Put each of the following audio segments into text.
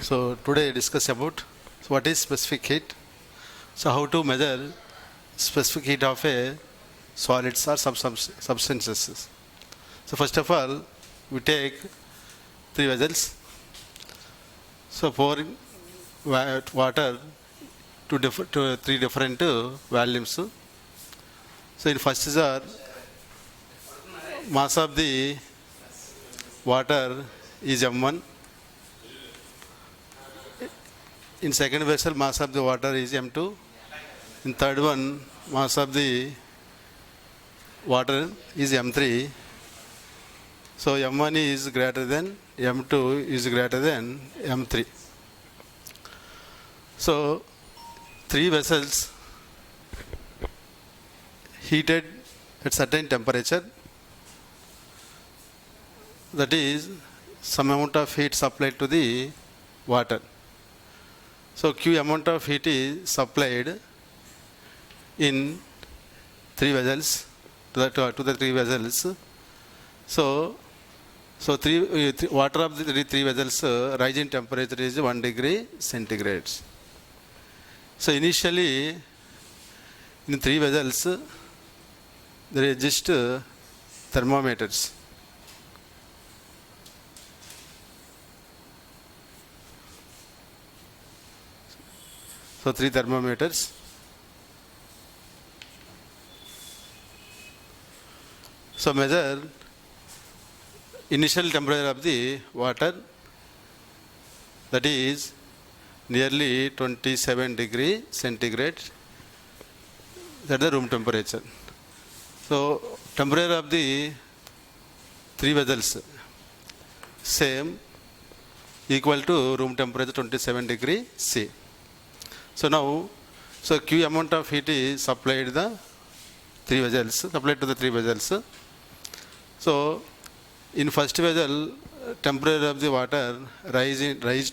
So today I discuss about what is specific heat. So how to measure specific heat of a solids or substances. So first of all, we take three vessels. So pouring water to three different volumes. So in first is our mass of the water is m1. In second vessel, mass of the water is m2. In third one, mass of the water is m3. So m1 is greater than m2 is greater than m3. So three vessels heated at certain temperature, that is some amount of heat supplied to the water. So Q amount of heat is supplied in three vessels to the three vessels. So water of the three vessels rising temperature is 1 degree centigrade. So initially in three vessels there is just thermometers. So three thermometers. So measure initial temperature of the water, that is nearly 27 degree centigrade. That is the room temperature. So temperature of the three vessels same, equal to room temperature 27 degree C. So now, Q amount of heat is supplied to the three vessels. So in first vessel, temperature of the water rise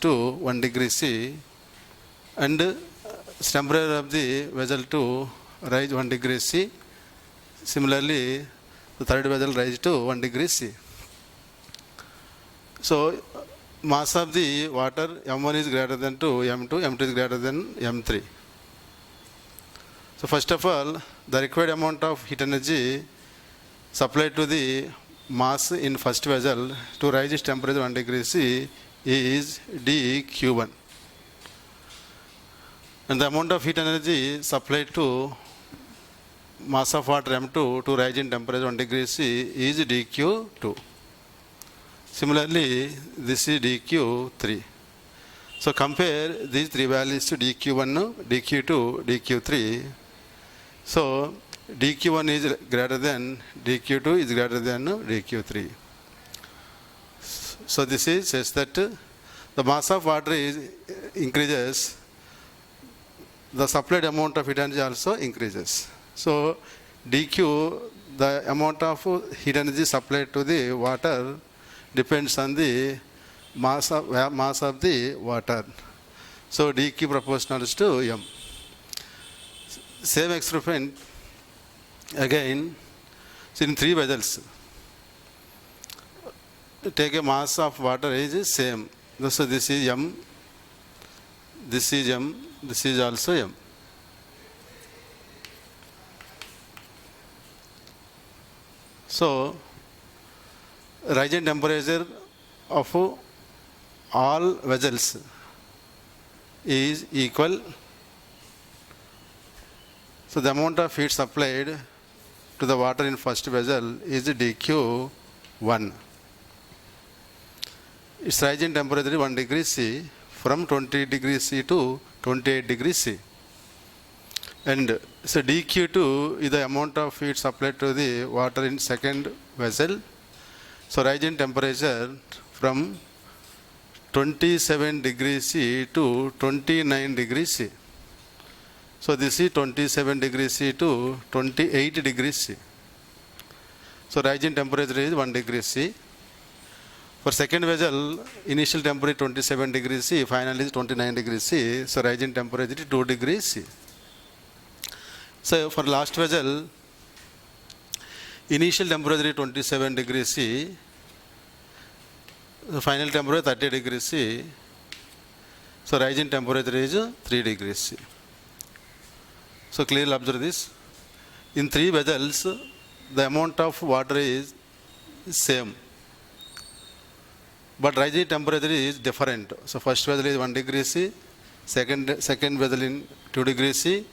to 1 degree C, and temperature of the vessel to rise 1 degree C. Similarly, the third vessel rise to 1 degree C. So mass of the water m1 is greater than to m2, m2 is greater than m3. So first of all, the required amount of heat energy supplied to the mass in first vessel to rise its temperature 1 degree C is dQ1. And the amount of heat energy supplied to mass of water m2 to rise in temperature 1 degree C is dQ2. Similarly, this is dQ3. So compare these three values to dQ1, dQ2, dQ3. So dQ1 is greater than, dQ2 is greater than dQ3. So this is says that the mass of water increases, the supplied amount of heat energy also increases. So dQ, the amount of heat energy supplied to the water, depends on the mass of the water. So dQ proportional to m. Same experiment again. So in three vessels, take a mass of water is same. So this is m, this is m, this is also m. So rising temperature of all vessels is equal. So the amount of heat supplied to the water in first vessel is dQ1. Its rising temperature is 1 degree C, from 20 degree C to 28 degree C. And so dQ2 is the amount of heat supplied to the water in second vessel. So rising temperature from 27 degrees C to 29 degrees C. So this is 27 degrees C to 28 degrees C. So rising temperature is 1 degree C. For second vessel, initial temperature 27 degrees C, final is 29 degrees C. So rising temperature is 2 degrees C. So for last vessel, initial temperature is 27 degrees C, the final temperature 30 degrees C. So rise in temperature is 3 degrees C. So clearly observe this. In 3 vessels, the amount of water is same, but rising temperature is different. So first vessel is 1 degree C, second vessel in 2 degrees C,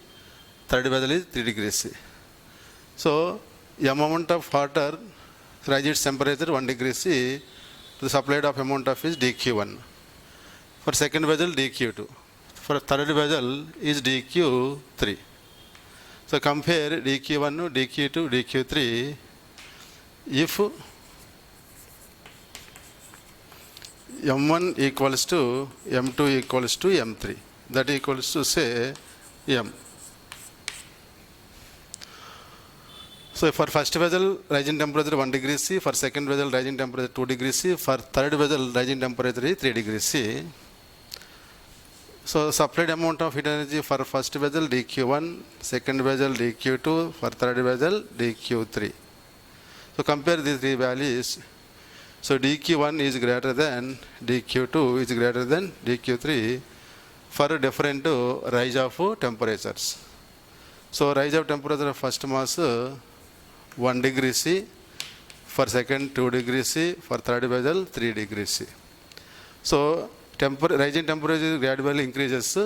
third vessel is 3 degrees C. So the amount of water rises its temperature 1 degree C, the supplied of amount of is dQ1. For second vessel dQ2. For third vessel is dQ3. So compare dQ1, dQ2, dQ3. If M1 equals to M2 equals to M3, that equals to say M. So for first vessel rising temperature 1 degree C, for second vessel rising temperature 2 degrees C, for third vessel rising temperature is 3 degrees C. So supplied amount of heat energy for first vessel dQ1, second vessel dQ2, for third vessel dQ3. So compare these three values. So dQ1 is greater than dQ2 is greater than dQ3 for different rise of temperatures. So rise of temperature of first mass 1 degree C, for second 2 degrees C, for third vessel 3 degrees C. So rising temperature gradually increases,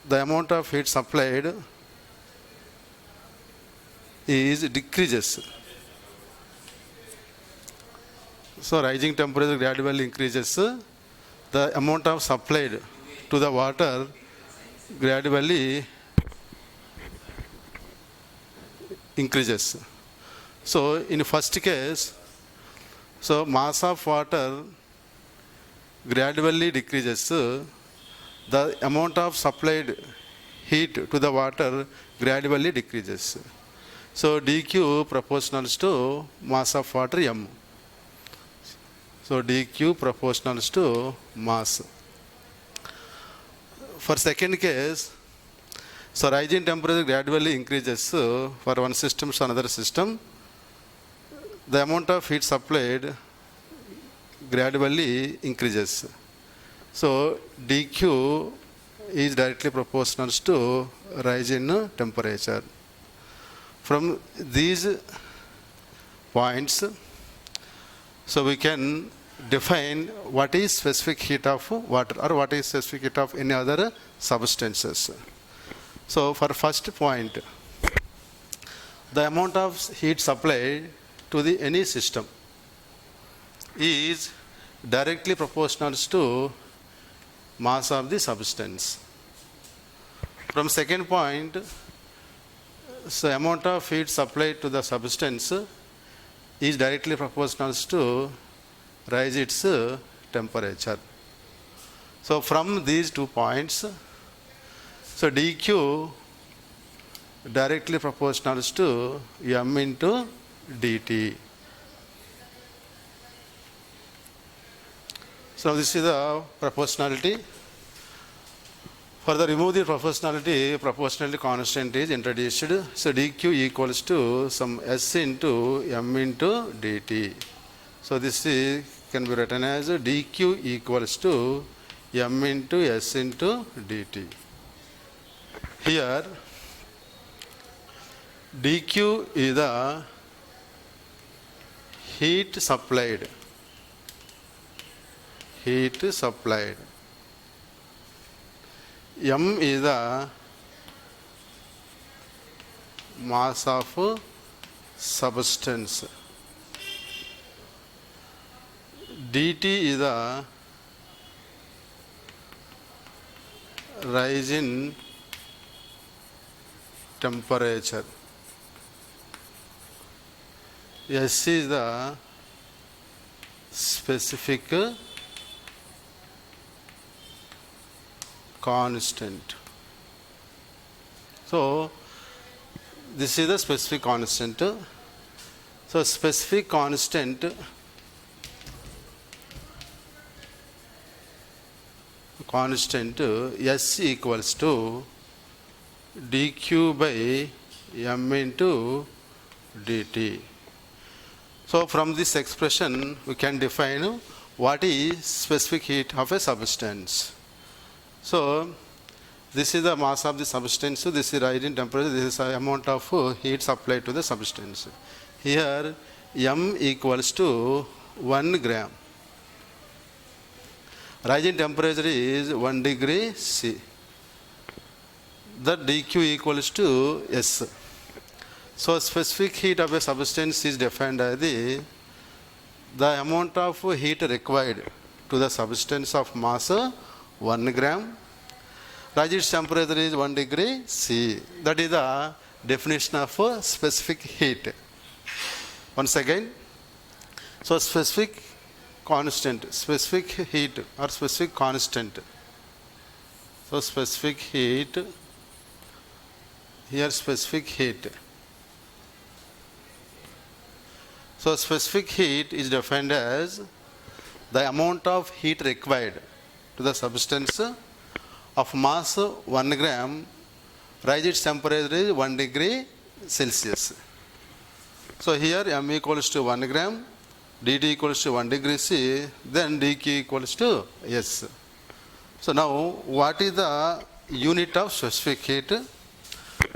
the amount of heat supplied is decreases. So rising temperature gradually increases, the amount of supplied to the water gradually increases. So in first case, so mass of water gradually decreases, the amount of supplied heat to the water gradually decreases. So dQ proportional to mass of water M. So dQ proportional to mass. For second case, so rising temperature gradually increases for one system to another system. The amount of heat supplied gradually increases. So dQ is directly proportional to rise in temperature. From these points, so we can define what is specific heat of water or what is specific heat of any other substances. So for first point, the amount of heat supplied to the any system is directly proportional to mass of the substance. From second point, so amount of heat supplied to the substance is directly proportional to rise its temperature. So from these 2 points, so dQ directly proportional to M into dt. So this is the proportionality. Further remove the proportionality constant is introduced. So dQ equals to some S into M into dt. So this can be written as dQ equals to M into S into dt. Here dQ is the heat supplied. M is the mass of substance. dt is the rise in temperature. S is the specific constant. So this is the specific constant. So specific constant S equals to dQ by M into dt. So from this expression we can define what is specific heat of a substance. So this is the mass of the substance, this is rising temperature, this is the amount of heat supplied to the substance. Here m equals to 1 gram. Rising temperature is 1 degree C. That dq equals to S. So specific heat of a substance is defined as the amount of heat required to the substance of mass 1 gram. Rising temperature is 1 degree C. That is the definition of specific heat. Once again, so specific constant, specific heat or specific constant. So specific heat, here specific heat. So specific heat is defined as the amount of heat required to the substance of mass 1 gram, rise its temperature is 1 degree Celsius. So here m equals to 1 gram, dt equals to 1 degree C, then dq equals to S. So now what is the unit of specific heat?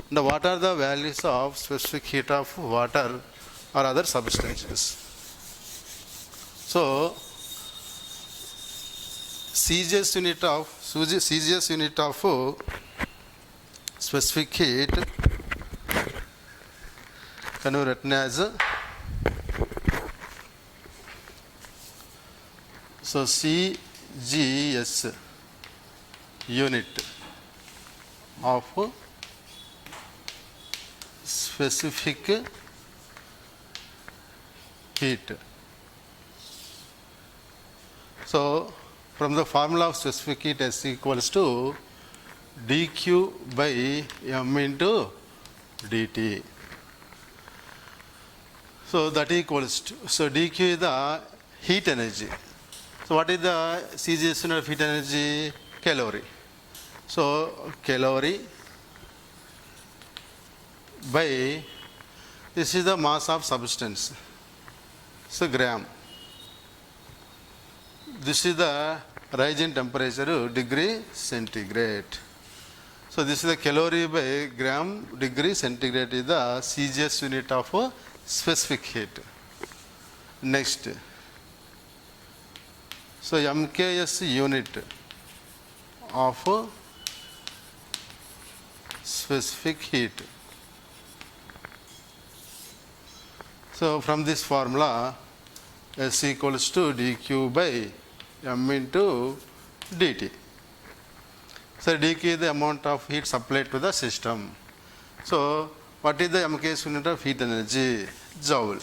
Now what are the values of specific heat of water or other substances? So CGS unit of specific heat can be written as, so CGS unit of specific heat. So from the formula of specific heat, S equals to dq by m into dt. So that equals to, so dq is the heat energy. So what is the CGS unit of heat energy? Calorie. So calorie by, this is the mass of substance, so gram. This is the rise in temperature, degree centigrade. So this is the calorie by gram degree centigrade is the CGS unit of specific heat. Next, so MKS unit of specific heat. So from this formula, S equals to dq by m into dt. So dq is the amount of heat supplied to the system. So what is the MKS unit of heat energy? Joule.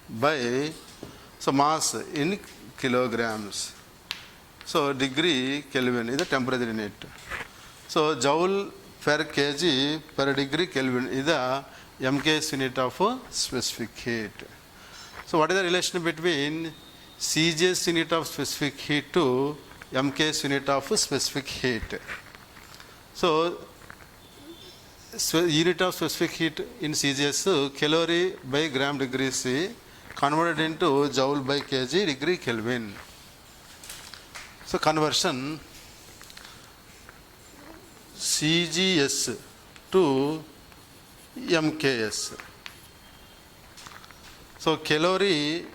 By, so mass in kilograms. So degree Kelvin is the temperature unit. So joule per kg per degree Kelvin is the MKS unit of specific heat. So what is the relation between CGS unit of specific heat to MKS unit of specific heat? So unit of specific heat in CGS, calorie by gram degree C converted into joule by kg degree Kelvin. So conversion CGS to MKS. So calorie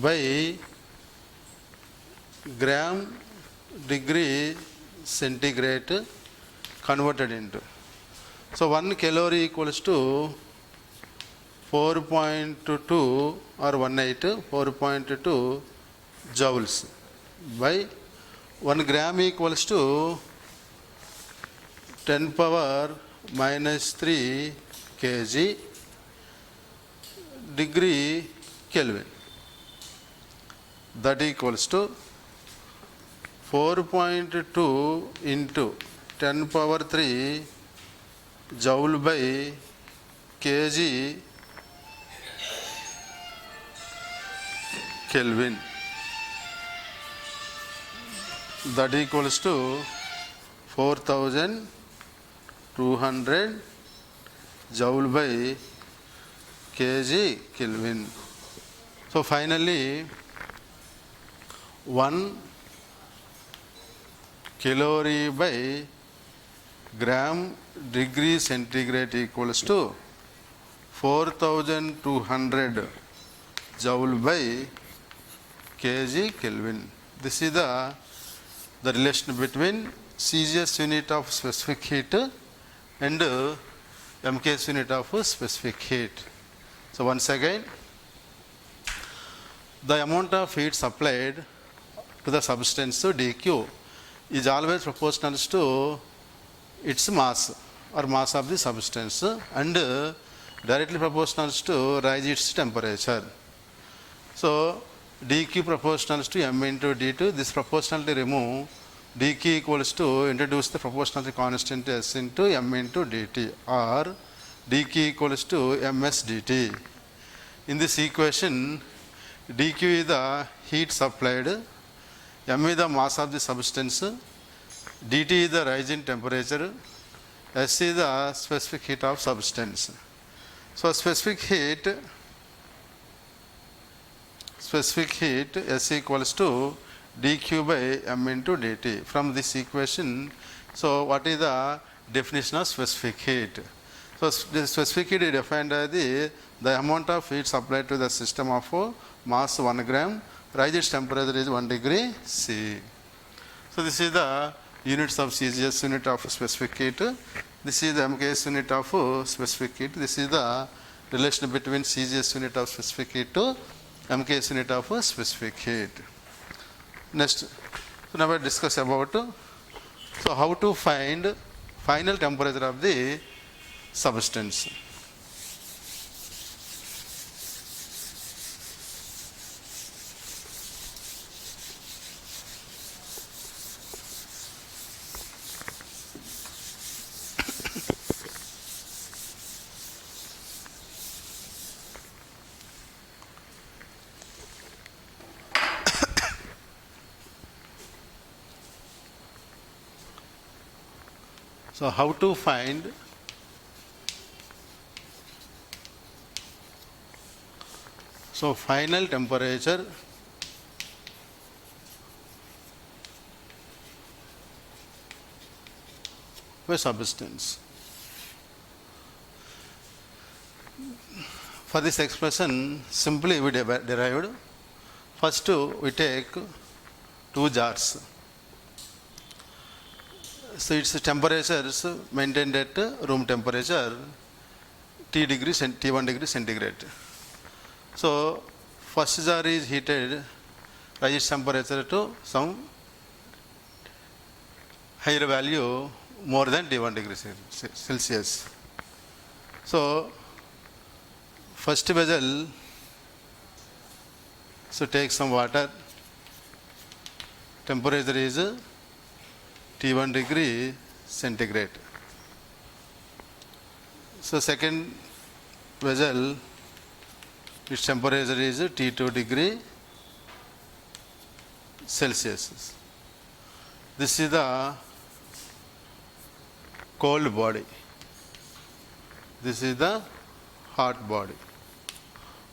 by gram degree centigrade converted into. So 1 calorie equals to 4.2 or 4.2 joules by 1 gram equals to 10 power minus 3 kg degree Kelvin. That equals to 4.2 into 10 power 3 joule by kg Kelvin. That equals to 4200 joule by kg Kelvin. So finally 1 calorie by gram degree centigrade equals to 4200 joule by kg Kelvin. This is the relation between CGS unit of specific heat and MKS unit of specific heat. So once again, the amount of heat supplied to the substance dQ is always proportional to its mass or mass of the substance and directly proportional to rise its temperature. So dQ proportional to m into dt. This proportionality remove dQ equals to introduce the proportionality constant s into m into dt or dQ equals to ms dt. In this equation, dQ is the heat supplied, m is the mass of the substance, dt is the rise in temperature, s is the specific heat of substance. So specific heat S equals to dQ by m into dt. From this equation, so what is the definition of specific heat? So the specific heat is defined as the amount of heat supplied to the system of mass 1 gram, rise its temperature is 1 degree C. So this is the units of CGS unit of specific heat. This is the MKS unit of specific heat. This is the relation between CGS unit of specific heat to MKS unit of specific heat. Next, so now we discuss about so how to find final temperature of the substance. So how to find final temperature of substance. For this expression, simply we derived. First we take 2 jars. So its temperatures maintained at room temperature T1 degree centigrade. So first jar is heated, rise its temperature to some higher value more than T1 degree Celsius. So first vessel, so take some water, temperature is T1 degree centigrade. So second vessel, its temperature is T2 degree Celsius. This is the cold body. This is the hot body,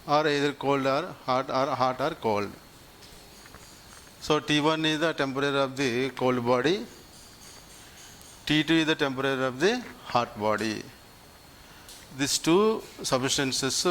or either cold or hot or cold. So T1 is the temperature of the cold body, T2 is the temperature of the hot body. These two substances